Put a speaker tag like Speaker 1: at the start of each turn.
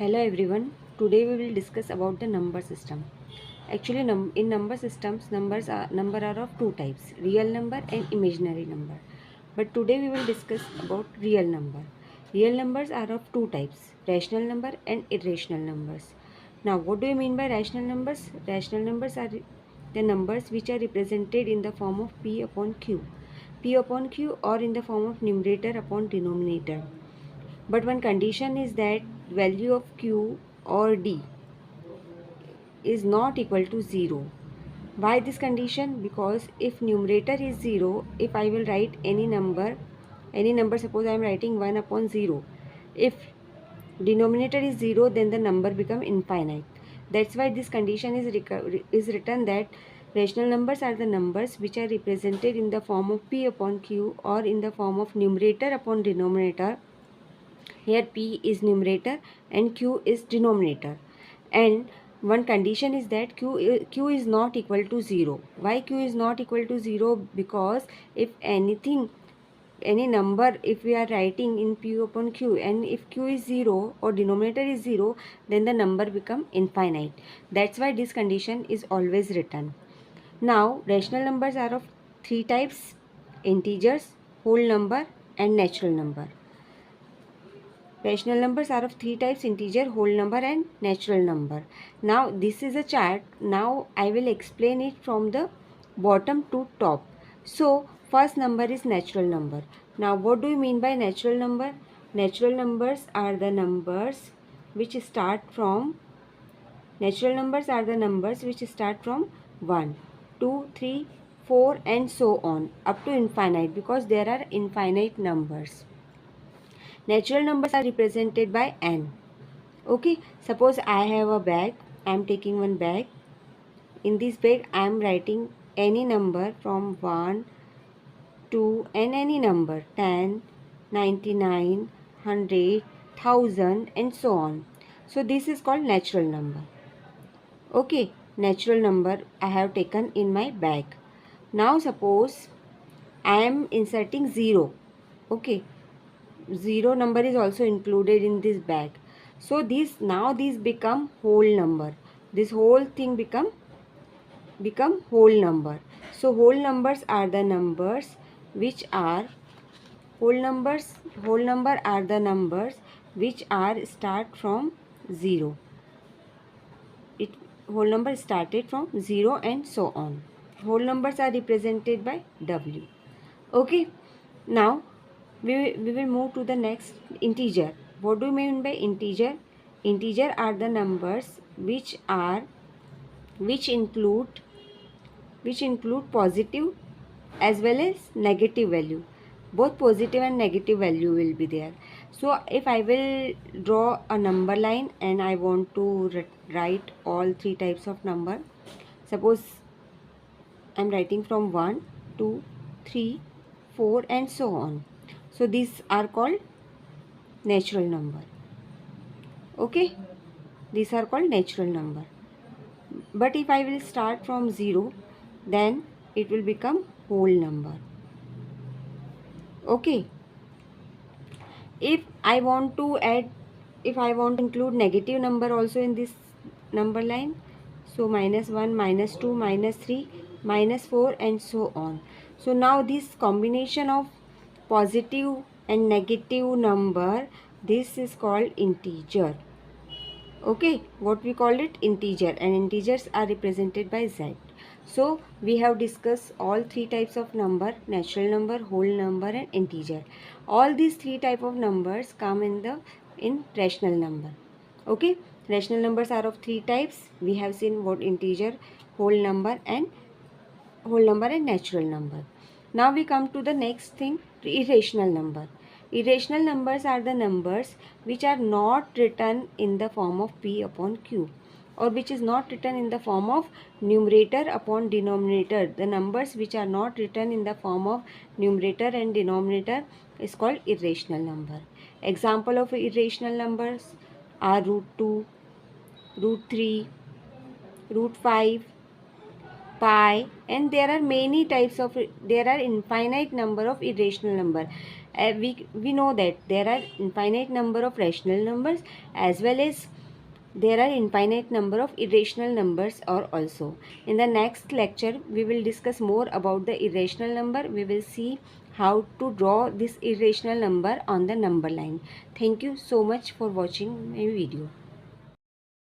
Speaker 1: Hello everyone. Today we will discuss about the number system. Actually, in number systems, number are of two types: real number and imaginary number. But today we will discuss about real number. Real numbers are of two types: rational number and irrational numbers. Now, what do you mean by rational numbers? Rational numbers are the numbers which are represented in the form of p upon q. P upon q, or in the form of numerator upon denominator. But one condition is that value of q or d is not equal to 0. Why this condition? Because if numerator is 0, if I will write any number, suppose I am writing 1 upon 0. If denominator is 0, then the number become infinite. That's why this condition is written that rational numbers are the numbers which are represented in the form of p upon q, or in the form of numerator upon denominator. Here p is numerator and q is denominator. And one condition is that q is not equal to 0. Why q is not equal to 0? Because if any number, if we are writing in p upon q, and if q is 0 or denominator is 0, then the number become infinite. That's why this condition is always written. Now, rational numbers are of three types: integers, whole number, and natural number. Rational numbers are of three types: integer, whole number, and natural number. Now this is a chart. Now I will explain it from the bottom to top. So first number is natural number. Now what do you mean by natural number? Natural numbers are the numbers which start from 1, 2, 3, 4 and so on up to infinite, because there are infinite numbers. Natural numbers are represented by n. Okay, suppose I have a bag. I am taking one bag. In this bag, I am writing any number from 1 to n, any number 10, 99, 100, 1000 and so on. So this is called natural number. Okay, natural number I have taken in my bag. Now suppose I am inserting 0. Okay, 0 number is also included in this bag. So these become whole number. This whole thing become whole number. So whole numbers are the numbers which are whole number are the numbers which are start from 0. It whole number started from 0 and so on. Whole numbers are represented by W. Okay, now we will move to the next, integer. What do you mean by integer? Integer are the numbers which include positive as well as negative value. Both positive and negative value will be there. So if I will draw a number line and I want to write all three types of number, suppose I am writing from 1, 2, 3, 4 and so on. So these are called natural number. Okay, these are called natural number. But if I will start from 0, then it will become whole number. Okay, if I want to include negative number also in this number line, so -1, -2, -3, -4 and so on. So now this combination of positive and negative number, this is called integer. Okay, what we call it? Integer, and integers are represented by z. So we have discussed all three types of number: natural number, whole number and integer. All these three type of numbers come in rational number. Okay, rational numbers are of three types. We have seen what: integer, whole number and natural number. Now we come to the next thing, irrational number. Irrational numbers are the numbers which are not written in the form of p upon q, or which is not written in the form of numerator upon denominator. The numbers which are not written in the form of numerator and denominator is called irrational number. Example of irrational numbers are √2, √3, √5, pi, and there are infinite number of irrational number. we know that there are infinite number of rational numbers as well as there are infinite number of irrational numbers are also. In the next lecture, we will discuss more about the irrational number. We will see how to draw this irrational number on the number line. Thank you so much for watching my video.